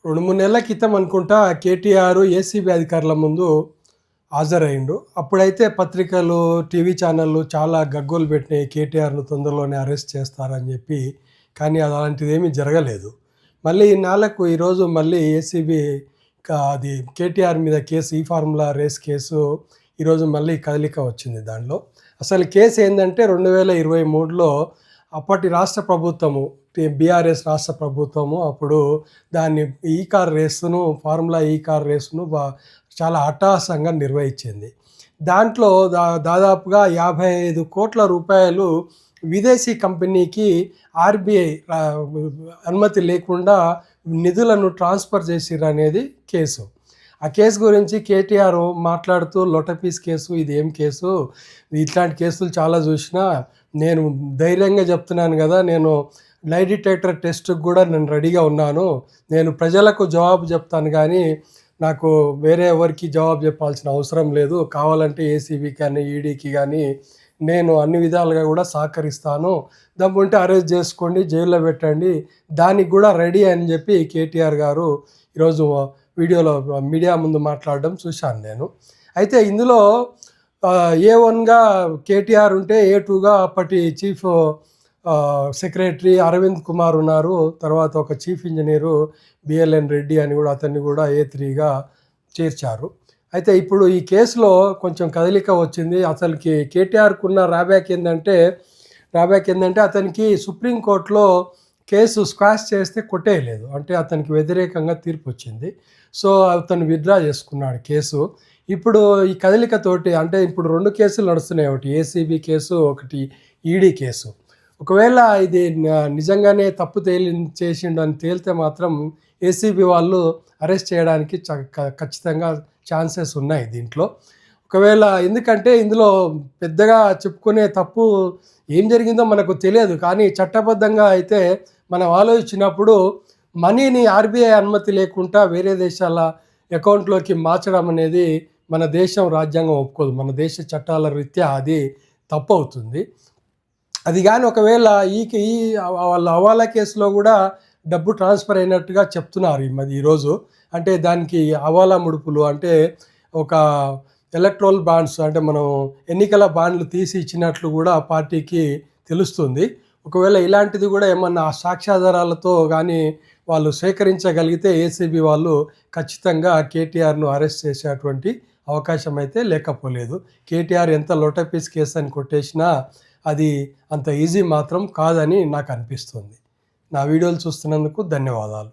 2, 3 నెలల క్రితం అనుకుంటా కేటీఆర్ ఏసీబీ అధికారుల ముందు హాజరయ్యిండు. అప్పుడైతే పత్రికలు, టీవీ ఛానళ్ళు చాలా గగ్గోలు పెట్టినాయి. కేటీఆర్‌ను తొందరలోనే అరెస్ట్ చేస్తారని చెప్పి. కానీ అలాంటిదేమీ జరగలేదు. మళ్ళీ ఇన్నాళ్లకు ఈరోజు మళ్ళీ ఏసీబీ అది కేటీఆర్ మీద కేసు, ఈ ఫార్ములా రేస్ కేసు ఈరోజు మళ్ళీ కదలిక వచ్చింది దానిలో. అసలు కేసు ఏందంటే 2023లో అప్పటి రాష్ట్ర ప్రభుత్వము, బీఆర్ఎస్ రాష్ట్ర ప్రభుత్వము అప్పుడు దాన్ని ఈ కార్ రేసును, ఫార్ములా ఈ కార్ రేసును చాలా అట్టహాసంగా నిర్వహించింది. దాంట్లో దాదాపుగా 55 కోట్ల రూపాయలు విదేశీ కంపెనీకి ఆర్బీఐ అనుమతి లేకుండా నిధులను ట్రాన్స్ఫర్ చేసిరనేది కేసు. ఆ కేసు గురించి కేటీఆర్ మాట్లాడుతూ లొటపీస్ కేసు, ఇదేం కేసు, ఇట్లాంటి కేసులు చాలా చూసినా, నేను ధైర్యంగా చెప్తున్నాను కదా, నేను లై డిటెక్టర్ టెస్ట్కి కూడా నేను రెడీగా ఉన్నాను, నేను ప్రజలకు జవాబు చెప్తాను కానీ నాకు వేరే ఎవరికి జవాబు చెప్పాల్సిన అవసరం లేదు, కావాలంటే ఏసీబీకి కానీ ఈడీకి కానీ నేను అన్ని విధాలుగా కూడా సహకరిస్తాను, దమ్ముంటే అరెస్ట్ చేసుకోండి, జైల్లో పెట్టండి, దానికి కూడా రెడీ అని చెప్పి కేటీఆర్ గారు ఈరోజు వీడియోలో మీడియా ముందు మాట్లాడడం చూశాను నేను. అయితే ఇందులో A1గా కేటీఆర్ ఉంటే A2గా అప్పటి చీఫ్ సెక్రటరీ అరవింద్ కుమార్ ఉన్నారు. తర్వాత ఒక చీఫ్ ఇంజనీరు బిఎల్ఎన్ రెడ్డి అని కూడా, అతన్ని కూడా A3గా చేర్చారు. అయితే ఇప్పుడు ఈ కేసులో కొంచెం కదలిక వచ్చింది. అసలుకి కేటీఆర్కు ఉన్న రాబ్యాక్ ఏంటంటే అతనికి సుప్రీంకోర్టులో కేసు స్క్వాష్ చేస్తే కొట్టేయలేదు, అంటే అతనికి వ్యతిరేకంగా తీర్పు వచ్చింది. సో అతను విత్డ్రా చేసుకున్నాడు కేసు. ఇప్పుడు ఈ కదలికతోటి, అంటే ఇప్పుడు 2 కేసులు నడుస్తున్నాయి, ఒకటి ఏసీబీ కేసు, ఒకటి ఈడీ కేసు. ఒకవేళ ఇది నిజంగానే తప్పు చేసిండు అని తేలితే మాత్రం ఏసీబీ వాళ్ళు అరెస్ట్ చేయడానికి ఖచ్చితంగా ఛాన్సెస్ ఉన్నాయి దీంట్లో. ఒకవేళ, ఎందుకంటే ఇందులో పెద్దగా చెప్పుకునే తప్పు ఏం జరిగిందో మనకు తెలియదు, కానీ చట్టబద్ధంగా అయితే మనం ఆలోచించినప్పుడు మనీని ఆర్బీఐ అనుమతి లేకుండా వేరే దేశాల అకౌంట్లోకి మార్చడం అనేది మన దేశం రాజ్యాంగం ఒప్పుకోదు, మన దేశ చట్టాల రీత్యా అది తప్పు అవుతుంది. అది కానీ ఒకవేళ ఈ వాళ్ళ హవాలా కేసులో కూడా డబ్బు ట్రాన్స్ఫర్ అయినట్టుగా చెప్తున్నారు ఈరోజు. అంటే దానికి హవాలా ముడుపులు, అంటే ఒక ఎలక్ట్రల్ బాండ్స్, అంటే మనం ఎన్నికల బాండ్లు తీసి ఇచ్చినట్లు కూడా పార్టీకి తెలుస్తుంది. ఒకవేళ ఇలాంటిది కూడా ఏమన్నా సాక్ష్యాధారాలతో కానీ వాళ్ళు సేకరించగలిగితే ఏసీబీ వాళ్ళు ఖచ్చితంగా కేటీఆర్ను అరెస్ట్ చేసేటువంటి అవకాశం అయితే లేకపోలేదు. కేటీఆర్ ఎంత లొటపీస్ కేసు అని కొట్టేసినా అది అంత ఈజీ మాత్రం కాదని నాకు అనిపిస్తుంది. నా వీడియోలు చూస్తున్నందుకు ధన్యవాదాలు.